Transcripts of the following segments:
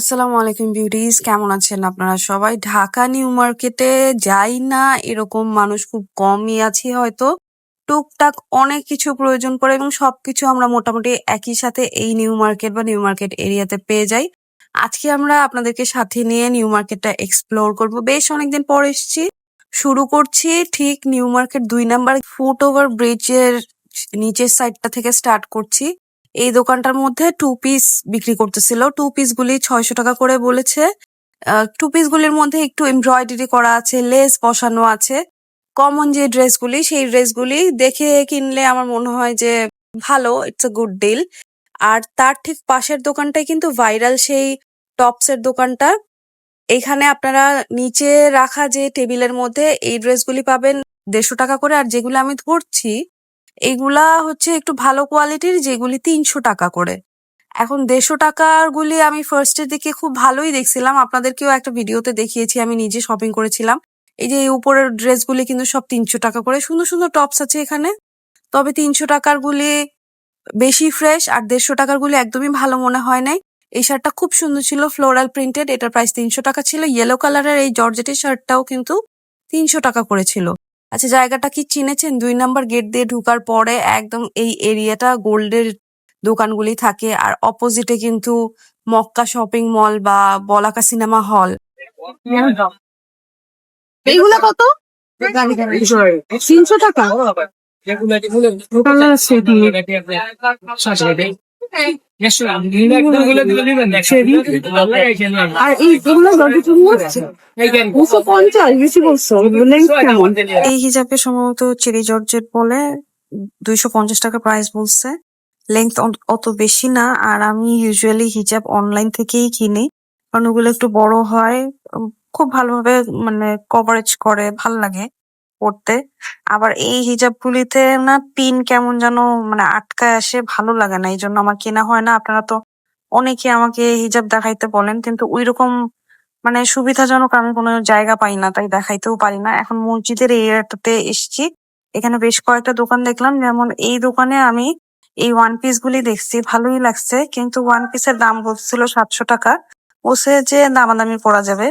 আসসালামু আলাইকুম বিউটিজ, কেমন আছেন আপনারা সবাই? ঢাকা নিউ মার্কেটে যাই না এরকম মানুষ খুব কমই আছি হয়তো। টুকটাক অনেক কিছু প্রয়োজন পড়ে এবং সবকিছু আমরা মোটামুটি একই সাথে এই নিউ মার্কেট বা নিউ মার্কেট এরিয়াতে পেয়ে যাই। আজকে আমরা আপনাদেরকে সাথে নিয়ে নিউ মার্কেটটা এক্সপ্লোর করব। বেশ অনেকদিন পর এসেছি। শুরু করছি ঠিক new market 2 number foot over ব্রিজের নিচের সাইডটা থেকে স্টার্ট করছি। এই দোকানটার মধ্যে 2 পিস বিক্রি করতেছিল। 2 পিস গুলি 600 টাকা করে বলেছে। 2 পিস গুলির মধ্যে একটু এমব্রয়ডারি করা আছে, লেস বসানো আছে। কমন যে ড্রেসগুলি, সেই ড্রেসগুলি দেখে কিনলে আমার মনে হয় যে ভালো, ইটস আ গুড ডিল। আর তার ঠিক পাশের দোকানটাই কিন্তু ভাইরাল সেই টপস এর দোকানটা। এখানে আপনারা নিচে রাখা যে টেবিলের মধ্যে এই ড্রেসগুলি পাবেন 150 টাকা করে, আর যেগুলো আমি ধরছি এইগুলা হচ্ছে একটু ভালো কোয়ালিটির, যেগুলি 300 টাকা করে। এখন 150 টাকার গুলি আমি ফার্স্টের দিকে খুব ভালোই দেখছিলাম, আপনাদেরকেও একটা ভিডিওতে দেখিয়েছি, আমি নিজে শপিং করেছিলাম। এই যে এই উপরের ড্রেসগুলি কিন্তু সব 300 টাকা করে। সুন্দর সুন্দর টপস আছে এখানে, তবে 300 টাকার গুলি বেশি ফ্রেশ, আর 150 টাকার গুলি একদমই ভালো মনে হয় নাই। এই শার্টটা খুব সুন্দর ছিল, ফ্লোরাল প্রিন্টেড, এটার প্রাইস 300 টাকা ছিল। ইয়েলো কালারের এই জর্জেটের শার্টটাও কিন্তু 300 টাকা করেছিল। আচ্ছা, জায়গাটা কি চিনেছেন? 2 নাম্বার গেট দিয়ে ঢুকার পরে একদম এই এরিয়াটা গোল্ডের দোকানগুলি থাকে, আর অপোজিটে কিন্তু মক্কা শপিং মল বা বলাকা সিনেমা হল। এইগুলা কত? 300 টাকা। কালার আছে আর এইগুলো 250 বেশি বলছো। এই হিজাবে সম্ভবত চেরি জর্জেট বলে, 250 টাকা প্রাইস বলছে। লেন্থ অত বেশি না, আর আমি ইউজুয়ালি হিজাব অনলাইন থেকেই কিনি, কারণ ওগুলো একটু বড় হয়, খুব ভালোভাবে মানে কভারেজ করে, ভাল লাগে পড়তে। আবার এই হিজাবগুলিতে না পিন কেমন যেন মানে আটকায় আসে, ভালো লাগে না, এই জন্য আমার কেনা হয় না। আপনারা তো অনেকে আমাকে হিজাব দেখাইতে বলেন, কিন্তু ওইরকম মানে সুবিধাজনক আমি কোনো জায়গা পাই না, তাই দেখাইতেও পারি না। এখন মসজিদের এই এরিয়াটাতে এসেছি, এখানে বেশ কয়েকটা দোকান দেখলাম। যেমন এই দোকানে আমি এই 1 পিস গুলি দেখছি, ভালোই লাগছে, কিন্তু 1 পিসের দাম বলছিল 700 টাকা। বলছে যে দামাদামি করা যাবে।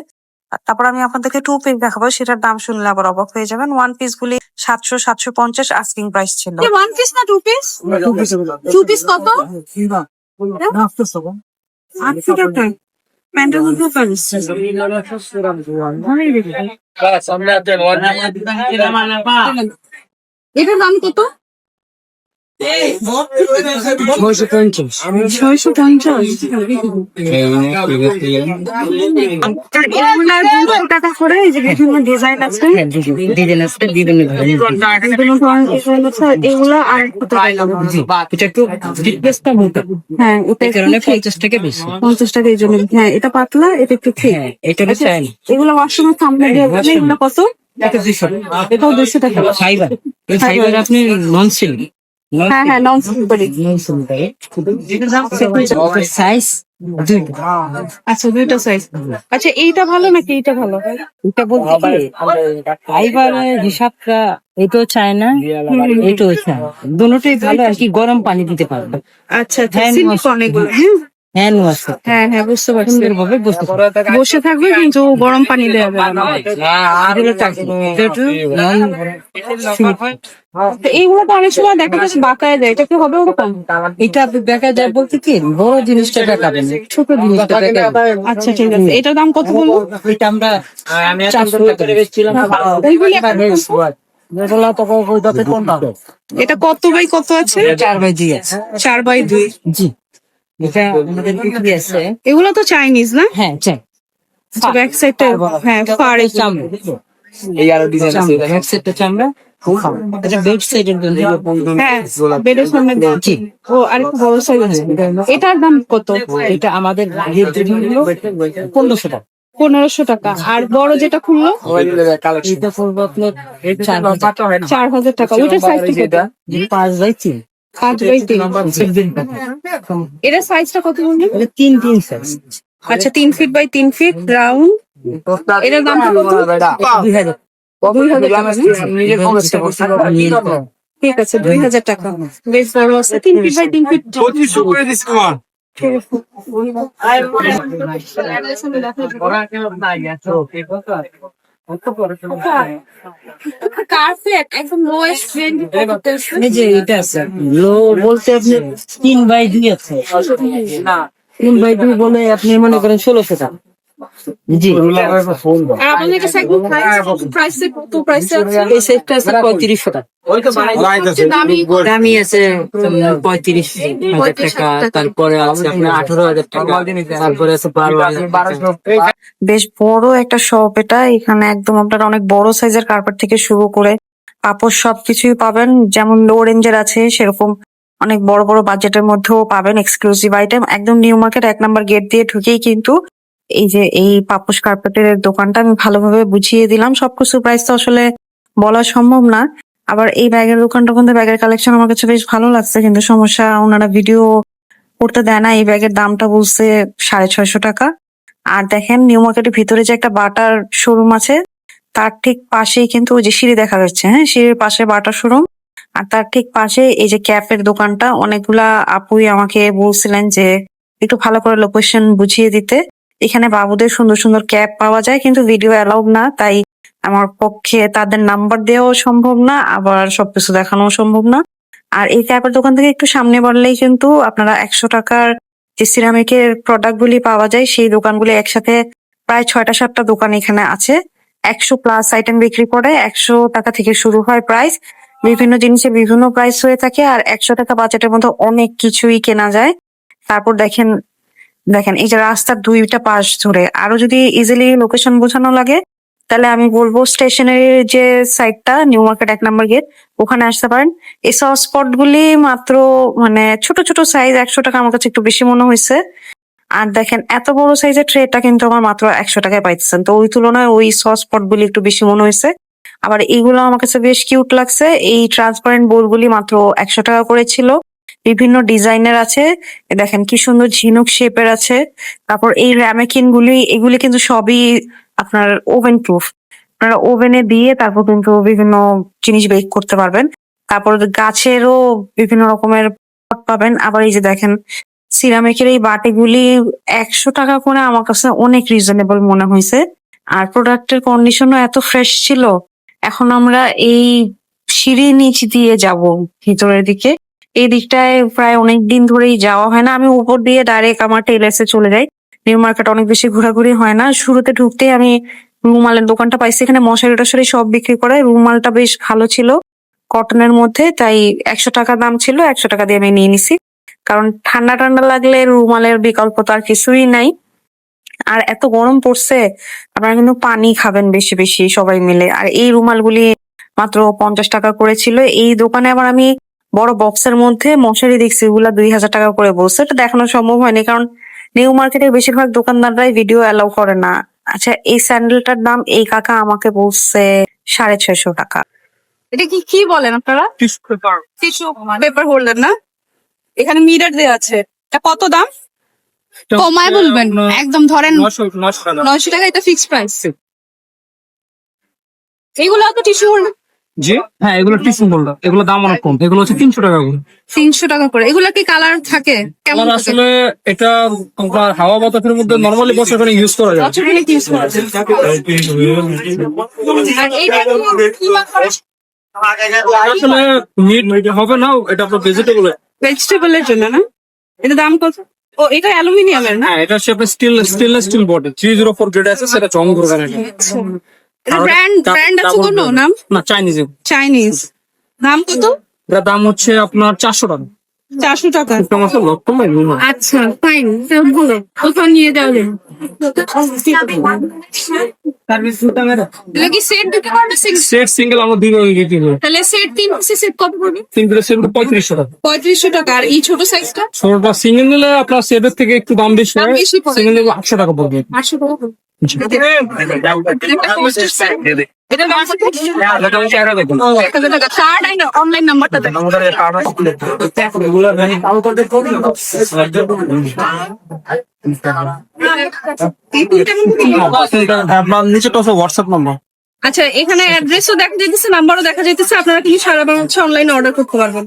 আর তারপর আমি আপনাদেরকে 2 পিস দেখাবো, সেটার দাম শুনলে আবার অবাক হয়ে যাবেন। 1 পিস গুলি 700-750 আস্কিং প্রাইস ছিল। 1 পিস না 2 পিস? 2 পিস কত? 800 টাকা। প্যান্টের মধ্যেও পাচ্ছি। এটার দাম কত? 650 টাকা করে। এই যে বিভিন্ন ডিজাইন আছে, এগুলো আর হ্যাঁ, এটা 50 টাকা বেশি, 50 টাকা। এই জন্য হ্যাঁ, এটা পাতলা, এটা একটু ঠিক। এগুলো ওয়াশরুমের সামনে দিয়ে গেলে এগুলো কত? এটাও 200 টাকা। ফাইবার আপনি নন সিল্ক। হ্যাঁ হ্যাঁ, নন সিল্ক সাইজ আচ্ছা, দুইটা সাইজ। আচ্ছা, এইটা ভালো নাকি এইটা ভালো? এটা বলতে কি ফাইবারের হিসাবটা এটাও চায় না, এটাও চায় না, দুটোই ভালো আর কি। গরম পানি দিতে পারবে। আচ্ছা আচ্ছা, সিলিকন এগুলো। হ্যান্ড ওয়াশ হ্যাঁ হ্যাঁ, বুঝতে পারছি। সুন্দরভাবে বসে থাকবে, কিন্তু গরম পানি দেওয়া যাবে না। তো এইগুলো তো অনেক সময় দেখা যাচ্ছে বাঁকায় যায়, এটা কি হবে ওরকম? এটা দেখা যায় বলতে কি বড় জিনিসটা দেখাবেন, ছোট জিনিসটা দেখাবেন। আচ্ছা ঠিক আছে, এটার দাম কত বলবো? এটা আমরা 400 টাকা বেচছিলাম। এটা কত বাই কত আছে? 4x2 আছে। 4x2। জি, এটা আমাদের বিক্রি আছে। এগুলো তো চাইনিজ না? হ্যাঁ চাই। ব্যাক সাইডটা হ্যাঁ ফার চামড়া, এই আরো ডিজাইন আছে। ব্যাক সাইডটা চামড়া, এটা বেড সাইডের জন্য। হ্যাঁ, বেডের সামনে দেওয়া। জি। ও, আরেকটু বড় সাইজ আছে। এটার দাম কত? এটা আমাদের 1500 টাকা। 1500 টাকা। আর বড় যেটা খুললো এটা পড়বে আপনার 4000 টাকা। ওইটার সাইজটা কত? 5x3। 5x3। এটার সাইজটা কত বলবেন? এটা 3 সাইজ। আচ্ছা, 3 ফিট বাই 3 ফিট রাউন্ড। এটার দাম কত? 2000। 2000 টাকা। ঠিক আছে, 2000 টাকা। বেশ বড় আছে, 3 ফিট বাই 3 ফিট। একদম লোয়েস্ট রেঞ্জ। এই যে এটা আছে লো বলতে আপনি 3/2 আছে, 3/2 বলে আপনি মনে করেন 1600 টাকা। জি আর আপনাদের কাছে একদম প্রাইসে কত প্রাইসে আছে? এই সেটটা আছে 3500 টাকা। দামি দামি আছে 35,000 টাকা, তারপরে আছে আপনার 18,000 টাকা, তারপরে আছে 12,000 টাকা। বেশ বড় একটা শপ এটা। এখানে একদম আপনারা অনেক বড় সাইজের কার্পেট থেকে শুরু করে পাপোশ সবকিছুই পাবেন। যেমন লো রেঞ্জের আছে, সেরকম অনেক বড় বড় বাজেটের মধ্যেও পাবেন এক্সক্লুসিভ আইটেম। একদম নিউ মার্কেট 1 নম্বর গেট দিয়ে ঢুকেই কিন্তু এই যে এই পাপোশ কার্পেটের দোকানটা আমি ভালোভাবে বুঝিয়ে দিলাম। সবকিছু প্রাইস তো আসলে বলা সম্ভব না। আবার এই ব্যাগের দোকানটা কিন্তু ব্যাগের কালেকশন আমার কাছে বেশ ভালো লাগছে, কিন্তু সমস্যা ওনারা ভিডিও করতে দেয় না। এই ব্যাগের দামটা বলছে 650 টাকা। আর দেখেন নিউ মার্কেটের ভিতরে যে একটা বাটার শোরুম আছে, তার ঠিক পাশেই কিন্তু ওই যে সিঁড়ি দেখা যাচ্ছে, হ্যাঁ, সিঁড়ির পাশে বাটার শোরুম। আর তার ঠিক পাশে এই যে ক্যাপের দোকানটা। অনেকগুলা আপুই আমাকে বলছিলেন যে একটু ভালো করে লোকেশন বুঝিয়ে দিতে। এখানে বাবুদের সুন্দর সুন্দর ক্যাপ পাওয়া যায়, কিন্তু ভিডিও অ্যালাউড না, তাই আমার পক্ষে তাদের নাম্বার দেওয়াও সম্ভব না, আবার সবকিছু দেখানোও সম্ভব না। আর এই ক্যাপের দোকান থেকে একটু সামনে বাড়লেই কিন্তু আপনারা 100 টাকার যে সিরামিকের প্রোডাক্ট গুলি পাওয়া যায়, সেই দোকানগুলি একসাথে প্রায় 6টা 7টা দোকান এখানে আছে। 100+ আইটেম বিক্রি করে। 100 টাকা থেকে শুরু হয় প্রাইস। বিভিন্ন জিনিসের বিভিন্ন প্রাইস হয়ে থাকে, আর 100 টাকা বাজেটের মধ্যে অনেক কিছুই কেনা যায়। তারপর দেখেন দেখেন এই যে রাস্তার 2টা পাশ ধরে আরো যদি ইজিলি লোকেশন বোঝানো লাগে, তাহলে আমি বলবো স্টেশনারির যে সাইডটা, নিউ মার্কেট 1 নম্বর গেট, ওখানে আসতে পারেন। এই সস স্পট গুলি মাত্র মানে ছোট ছোট সাইজ, 100 টাকা আমার কাছে একটু বেশি মনে হয়েছে। আর দেখেন এত বড় সাইজের ট্রেটা কিন্তু আমার মাত্র 100 টাকায় পাইতেছেন, তো ওই তুলনায় ওই সস স্পট গুলি একটু বেশি মনে হয়েছে। আবার এইগুলো আমার কাছে বেশ কিউট লাগছে। এই ট্রান্সপারেন্ট বোল গুলি মাত্র 100 টাকা করে ছিল। বিভিন্ন ডিজাইনের আছে। এ দেখেন কি সুন্দর ঝিনুক শেপের আছে। তারপর এই র্যামেকিন গুলি, এগুলি কিন্তু সবই আপনার ওভেন প্রুফ। আপনারা ওভেনে দিয়ে তারপর কিন্তু বিভিন্ন জিনিস বেক করতে পারবেন। তারপর গাছেরও বিভিন্ন রকমের পট পাবেন। আবার এই যে দেখেন সিরামিকের এই বাটিগুলি 100 টাকা করে আমার কাছে অনেক রিজনেবল মনে হয়েছে। আর প্রোডাক্টের কন্ডিশনও এত ফ্রেশ ছিল। এখন আমরা এই সিঁড়ি নিচ দিয়ে যাব ভিতরের দিকে। এই দিকটায় প্রায় অনেক দিন ধরেই যাওয়া হয় না। আমি উপর দিয়ে ডাইরেক্ট আমার টেলার্সে চলে যাই। নিউ মার্কেট অনেক বেশি ঘোরাঘুরি হয় না। শুরুতে ঢুকতেই আমি রুমালের দোকানটা পাইছি। এখানে মশারি টশারি সব বিক্রি করে। রুমালটা বেশ ভালো ছিল, কটনের মধ্যে, তাই 100 টাকা দাম ছিল। 100 টাকা দিয়ে আমি নিয়ে নিছি, কারণ ঠান্ডা ঠান্ডা লাগলে রুমালের বিকল্প তো আর কিছুই নাই। আর এত গরম পড়ছে, আপনারা কিন্তু পানি খাবেন বেশি বেশি সবাই মিলে। আর এই রুমালগুলি মাত্র 50 টাকা করে ছিল। এই দোকানে আবার আমি বড় বক্সের মধ্যে মশারি দেখছি, ওগুলা 2000 টাকা করে বলছে। এটা দেখানো সম্ভব হয়নি, কারণ নিউ মার্কেটের বেশিরভাগ দোকানদাররাই ভিডিও অ্যালাউ করে না। আচ্ছা, এই স্যান্ডেলটার দাম এই কাকা আমাকে বলছে 650 টাকা। এটা কি কি বলেন আপনারা? টিস্যু পেপার হোল্ডার না? এখানে মিরর দেওয়া আছে। এটা কত দাম? কমায় বলবেন, একদম ধরেন 900 টাকা। এটা ফিক্সড প্রাইস। এগুলো তো টিস্যু হোল্ডার। জি হ্যাঁ, এগুলো টিস্যু হোল্ডার, এগুলো দাম অনেক কম, এগুলো হচ্ছে 300 টাকা করে। 300 টাকা করে। এগুলো কি কালার থাকে? কেমন আমার থাকে? আসলে এটা আপনার হাওয়া বাতাসের মধ্যে নরমালি বছর ইউজ করা যায়। বছরে কি use করা যায়? আর এইটা কি মাছ করে? আসলে মিট হবে না, এটা আপনার ভেজিটেবল। ভেজিটেবলের জন্য না? এটা দাম কত? ও, এটা অ্যালুমিনিয়ামের না? হ্যাঁ, এটা হচ্ছে আপনার স্টেনলেস স্টিল বডি 304 গ্রেড আছে, সেটা জং করবে না। এটা ব্র্যান্ড আছে কোনো নাম? না, চাইনিজ। চাইনিজ। দাম কত? এটার দাম হচ্ছে আপনার 400 টাকা। 400 টাকা। সমস্যা লক্ষণ নাই। আচ্ছা, ফাইন। ভালো, কোথাও নিয়ে যাবে? এগুলো কি সেট দিতে পারবে? সেট সিঙ্গেল আমরা 2 ভাগে বিক্রি করি। তাহলে সেট 3 পিসের সেট কত পড়বে? সিঙ্গেল সেট 3500 টাকা। 3500 টাকা। আর এই ছোট সাইজটা? ছোটটা সিঙ্গেল নিলে আপনার সেটের থেকে একটু দাম বেশি হয়। দাম বেশি পড়ে। সিঙ্গেল নিলে 800 টাকা পড়বে। 800 টাকা পড়বে। জি। এটা পোস্টার সেট। এটা দাম কত? 1000 টাকা। কার্ড আই না, অনলাইন নাম্বারটা দেন। এই দুইটা আপনার নিচেটা হচ্ছে হোয়াটসঅ্যাপ নাম্বার। আচ্ছা, এখানে অ্যাড্রেসও দেখা যাইতেছে, নাম্বারও দেখা যাইতেছে। আপনারা কি সারা বাংলাদেশে অনলাইনে অর্ডার করতে পারবেন।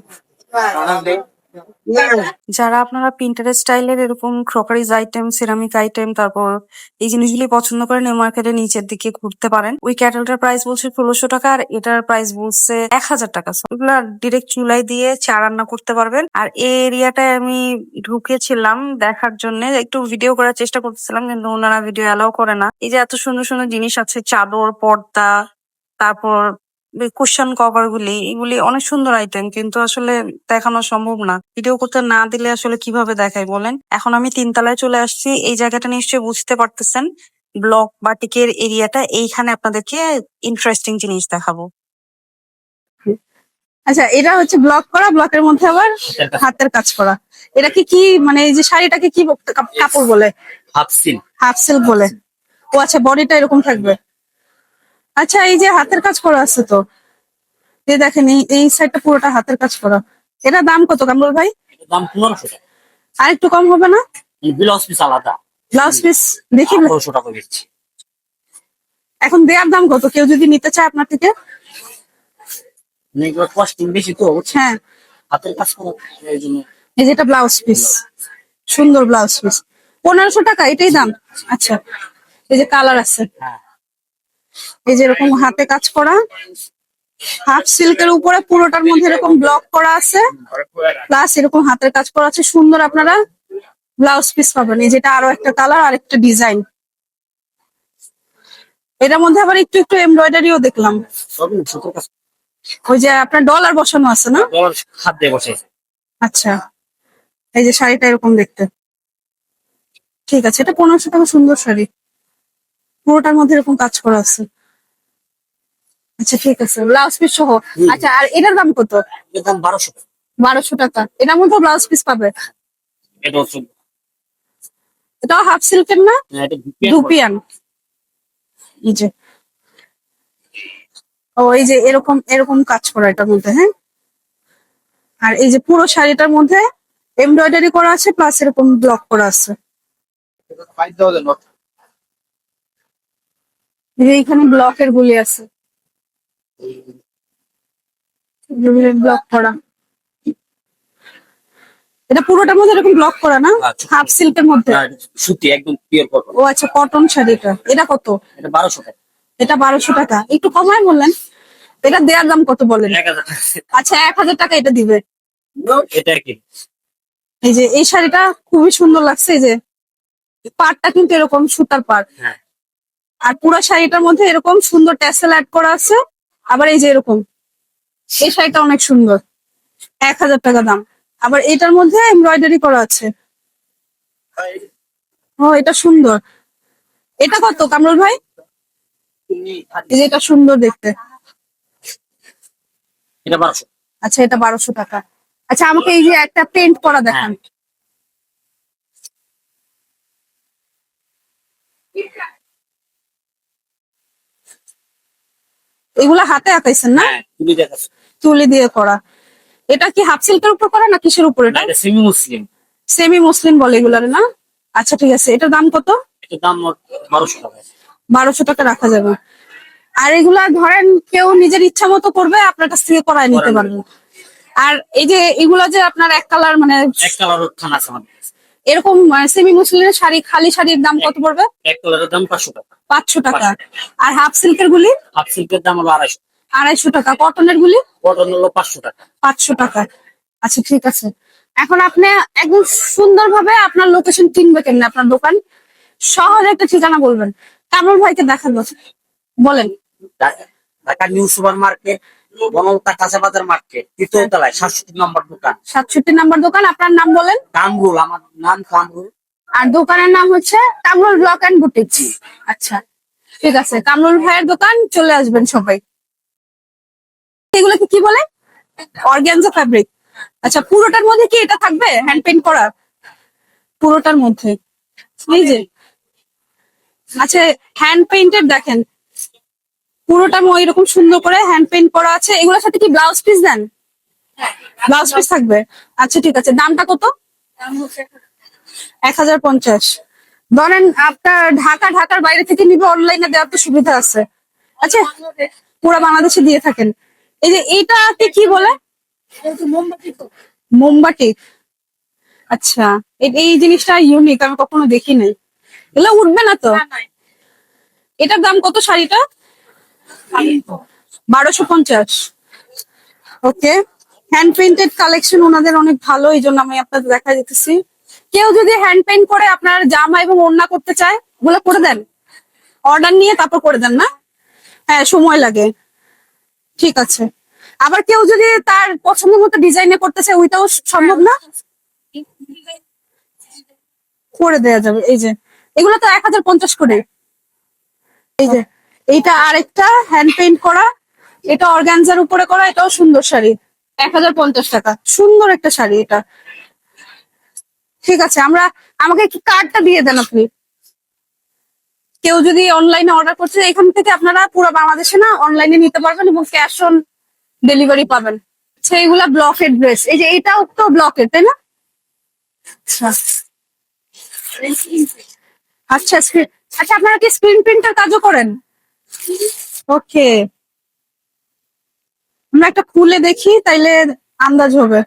যারা আপনারা Pinterest স্টাইলের এরকম ক্রকারিজ আইটেম, সিরামিক আইটেম, তারপর এই জিনিসগুলি পছন্দ করেন, নিউ মার্কেটের নিচের দিকে ঘুরতে পারেন। ওই ক্যাটেলটার প্রাইস বলছে ১৬০০ টাকা, আর এটার প্রাইস বলছে ১,০০০ টাকা। এগুলা ডিরেক্ট চুলায় দিয়ে চা রান্না করতে পারবেন। আর এই এরিয়াটায় আমি ঢুকেছিলাম দেখার জন্য, একটু ভিডিও করার চেষ্টা করতেছিলাম, কিন্তু ওনারা ভিডিও অ্যালাউ করে না। এই যে এত সুন্দর সুন্দর জিনিস আছে, চাদর, পর্দা, তারপর কুশন কভার এগুলি অনেক সুন্দর আইটেম, কিন্তু আসলে দেখানো সম্ভব না। ভিডিও করতে না দিলে আসলে কিভাবে দেখাই বলেন। এখন আমি ৩ তলায় চলে আসছি। এই জায়গাটা নিশ্চয়ই বুঝতে পারতেছেন, ব্লক বাটিকের এরিয়াটা। এইখানে আপনাদেরকে ইন্টারেস্টিং জিনিস দেখাবো। আচ্ছা, এটা হচ্ছে ব্লক করা, ব্লকের মধ্যে আবার হাতের কাজ করা। এটা কি মানে এই যে শাড়িটাকে কি কাপড় বলে? Half silk. হাফ সিল্ক বলে। ও আচ্ছা, বডিটা এরকম থাকবে। আচ্ছা, এই যে হাতের কাজ করা আছে তো, এই দেখেন এই সাইডটা পুরোটা হাতের কাজ করা। এটা দাম কত কামরুল ভাই? দাম ১৫০০ টাকা। আর একটু কম হবে না? ব্লাউজ পিস আলাদা, ব্লাউজ পিস দেখি ১৮০০ টাকা দিচ্ছি। এখন দেওয়ার দাম কত কেউ যদি নিতে চায় আপনার থেকে? কস্টিং বেশি তো, হ্যাঁ, হাতের কাজ করা এই জন্য। এই যে এটা ব্লাউজ পিস, সুন্দর ব্লাউজ পিস, ১৫০০ টাকা এটাই দাম। আচ্ছা, এই যে কালার আছে, হ্যাঁ, এই যে এরকম হাতে কাজ করা, হাফ সিল্কের উপরে পুরোটার মধ্যে এরকম ব্লক করা আছে, প্লাস এরকম হাতের কাজ করা আছে। সুন্দর আপনারা ব্লাউজ পিস পাবেন। এই যেটা আরো একটা কালার আর একটা ডিজাইন। এটার মধ্যে আবার একটু একটু এমব্রয়ডারিও দেখলাম। সবই সুতোর কাজ। ওই যে আপনার ডলার বসানো আছে না? ডলার হাত দিয়ে বসে। আচ্ছা, এই যে শাড়িটা এরকম দেখতে। ঠিক আছে, এটা ১৫০০ টাকা, সুন্দর শাড়ি, পুরোটার মধ্যে এরকম কাজ করা আছে। আচ্ছা ঠিক আছে, ব্লাউজ পিস সহ। আচ্ছা, আর এটার দাম কত? এর দাম ১২০০ টাকা। ১২০০ টাকা। এটার মধ্যে ব্লাউজ পিস পাবে। এটা হচ্ছে এটাও হাফ সিল্কের না? এটা দুপিয়ান। এই যে, ও এই যে এরকম এরকম কাজ করা এটার মধ্যে, হ্যাঁ। আর এই যে পুরো শাড়িটার মধ্যে এমব্রয়ডারি করা আছে, প্লাস এরকম ব্লক করা আছে। এই যে এখানে ব্লকের গুলি আছে, ব্লক করা। এটা পুরোটার মধ্যে এরকম ব্লক করা না? হাফ সিল্কের মধ্যে। সুতি একদম পিওর কটন। ও আচ্ছা, কটন শাড়িটা। এটা কত? এটা ১২০০ টাকা। এটা ১২০০ টাকা, একটু কমায় বললেন। এটা দেওয়ার দাম কত বলেন? ১০০০ টাকা। আচ্ছা, ১,০০০ টাকা এটা দিবে। এটা কি? এই যে এই শাড়িটা খুবই সুন্দর লাগছে। এই যে পাড়টা কিন্তু এরকম সুতার পাড়, হ্যাঁ। আর পুরো শাড়িটার মধ্যে এরকম সুন্দর ট্যাসেল অ্যাড করা আছে। আবার এই যে এরকম, এই শাড়িটা অনেক সুন্দর, ১,০০০ টাকা দাম। আবার এটার মধ্যে এমব্রয়ডারি করা আছে। ও, এটা সুন্দর। এটা কত কামরুল ভাই? এই যে এটা সুন্দর দেখতে। এটা ১২০০। আচ্ছা, এটা ১২০০ টাকা। আচ্ছা, আমাকে এই যে একটা প্রিন্ট করা দেখান। এগুলা হাতে আঁকাইছেন না? হ্যাঁ, তুলি দেখাচ্ছি। তুলি দিয়ে করা। এটা কি হাফ সিল্কের উপর করা না কিসের উপর? না, এটা এটা সেমি মুসলিম। সেমি মুসলিম বলে এগুলার না? আচ্ছা ঠিক আছে, এটার দাম কত? এটার দাম ১২০০ টাকা। ১২০০ টাকা রাখা যাবে। আর এগুলা ধরেন কেউ নিজের ইচ্ছা মতো করবে, আপনার কাছ থেকে করায় নিতে পারবেন। আর এই যে এগুলা যে আপনার এক কালার, মানে এক কালার থান আছে আমাদের কাছে। এরকম সেমি মুসলিমের শাড়ি, খালি শাড়ির দাম কত পড়বে? এক কালারের দাম ৫০০ টাকা। ৫০০ টাকা। আর হাফ সিল্কের গুলি? হাফ সিল্কের দাম হলো ২৫০। ২৫০ টাকা। কটনের গুলি? কটন হলো ৫০০ টাকা। ৫০০ টাকা। আচ্ছা ঠিক আছে। এখন আপনি একদম সুন্দরভাবে আপনার লোকেশন চিনবে কেমনে, আপনার দোকান সহজে একটা ঠিকানা বলবেন, কামরুল ভাইকে দেখাবো। বলেন। Dhaka new super market, Banalata কাঁচা বাজার মার্কেট, ৩য় তলায় ৬৭ নম্বর দোকান। ৬৭ নাম্বার দোকান। আপনার নাম বলেন। কামরুল, আমার নাম কামরুল। আর দোকানের নাম হচ্ছে কামরুল ব্লক এন্ড বুটিক। আচ্ছা ঠিক আছে, কামরুল ভাইয়ের দোকান চলে আসবেন সবাই। এগুলোকে কি বলে? Organza fabric. আচ্ছা, পুরোটার মধ্যে কি এটা থাকবে হ্যান্ড পেইন্ট করা? পুরোটার মধ্যে এই যে, আচ্ছা হ্যান্ড পেইন্টেড দেখেন, পুরোটা এরকম সুন্দর করে হ্যান্ড পেইন্ট করা আছে। এগুলোর সাথে কি ব্লাউজ পিস দেন? ব্লাউজ পিস থাকবে। আচ্ছা ঠিক আছে, দামটা কত? ১,০৫০। ধরেন আপনার ঢাকার বাইরে থেকে নিবে, অনলাইনে দেওয়ার তো সুবিধা আছে। আচ্ছা, পুরো বাংলাদেশে দিয়ে থাকেন। এই যে এইটাকে কি বলে? মোমবাতি। আচ্ছা, এই জিনিসটা ইউনিক, আমি কখনো দেখি নাই। এগুলো উঠবে না তো? এটার দাম কত শাড়িটা? 1250। ওকে, হ্যান্ড পেইন্টেড কালেকশন ওনাদের অনেক ভালো, এই জন্য আমি আপনাদের দেখা দিতেছি। কেউ যদি হ্যান্ড পেইন্ট করে আপনার জামা এবং ওড়না করতে চায়, ওগুলো করে দেন, অর্ডার নিয়ে তারপর করে দেন না? হ্যাঁ, সময় লাগে। ঠিক আছে। আবার কেউ যদি তার পছন্দ মতো ডিজাইনে করতে চায়, ওইটাও সম্ভব না? করে দেয়া যাবে। এই যে এগুলো তো 1050 করে। এই যে এইটা আরেকটা হ্যান্ড পেইন্ট করা, এটা অর্গানজার উপরে করা, এটাও সুন্দর শাড়ি। 1050 টাকা, সুন্দর একটা শাড়ি এটা। ঠিক আছে, আমাকে একটু কার্ডটা দিয়ে দেন আপনি। কেউ যদি অনলাইনে অর্ডার করতে চায়, এখান থেকে আপনারা পুরো বাংলাদেশে না অনলাইনে নিতে পারবেন এবং ক্যাশ অন ডেলিভারি পাবেন। সেইগুলা ব্লকের ড্রেস, এই যে এইটাও তো ব্লকের, তাই না? আচ্ছা আচ্ছা আচ্ছা, আপনারা কি স্ক্রিন প্রিন্টার কাজও করেন? ওকে, আমরা একটা খুলে দেখি, তাইলে আন্দাজ হবে।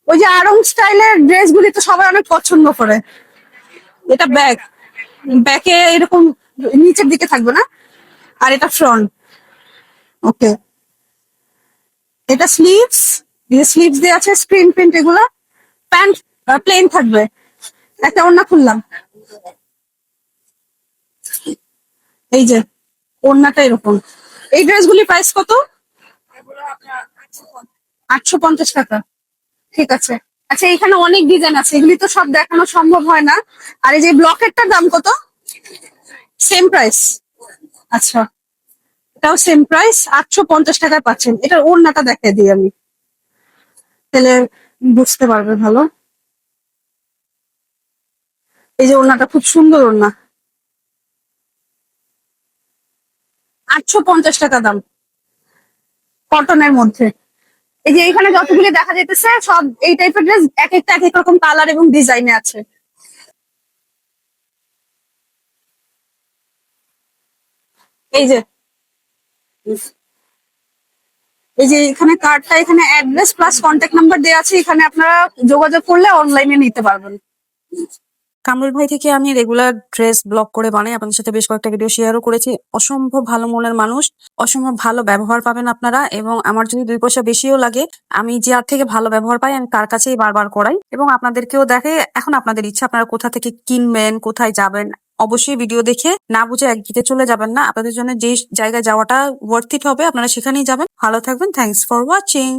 ওই যে আড়ং স্টাইলের ড্রেস গুলি তো সবাই অনেক পছন্দ করে। এটা ব্যাকে এরকম নিচের দিকে থাকবে না, আর এটা ফ্রন্ট। ওকে, এটা স্লিভস, স্লিভস দিয়ে আছে স্ক্রিন প্রিন্ট, এগুলা প্যান্ট প্লেন থাকবে। একটা ওড়না খুললাম, এই যে ওড়নাটা এরকম। এই ড্রেসগুলি প্রাইস কত? 850 টাকা। ঠিক আছে। আচ্ছা, এখানে অনেক ডিজাইন আছে, এগুলি তো সব দেখানো সম্ভব হয় না। আর এই যে ব্লকেরটার দাম কত? Same price? আচ্ছা, এটাও সেম প্রাইস, 850 টাকায় পাচ্ছেন। এটার ওড়নাটা দেখাই দিই আমি, তাহলে বুঝতে পারবে ভালো। এই যে ওড়নাটা খুব সুন্দর ওড়না, 850 টাকা দাম, কটনের মধ্যে। এই যে এখানে যতগুলি দেখা যাইতেছে সব এই টাইপের ড্রেস, এক একটা এক এক রকম কালার এবং ডিজাইনে আছে। এই যে এখানে কার্ডটা, এখানে অ্যাড্রেস প্লাস কন্ট্যাক্ট নাম্বার দেওয়া আছে, এখানে আপনারা যোগাযোগ করলে অনলাইনে নিতে পারবেন। কামরুল ভাই থেকে আমি রেগুলার ড্রেস ব্লগ করে বানাই, আপনাদের সাথে বেশ কয়েকটা ভিডিও শেয়ারও করেছি। অসম্ভব ভালো মনের মানুষ, অসম্ভব ভালো ব্যবহার পাবেন আপনারা। এবং আমার যদি 2 পয়সা বেশিও লাগে, আমি যার থেকে ভালো ব্যবহার পাই আমি তার কাছেই বারবার করাই এবং আপনাদেরকেও দেখে। এখন আপনাদের ইচ্ছা, আপনারা কোথা থেকে কিনবেন, কোথায় যাবেন। অবশ্যই ভিডিও দেখে না বুঝে একদিকে চলে যাবেন না। আপনাদের জন্য যে জায়গায় যাওয়াটা ওয়ার্থ ইট হবে, আপনারা সেখানেই যাবেন। ভালো থাকবেন। Thanks for watching.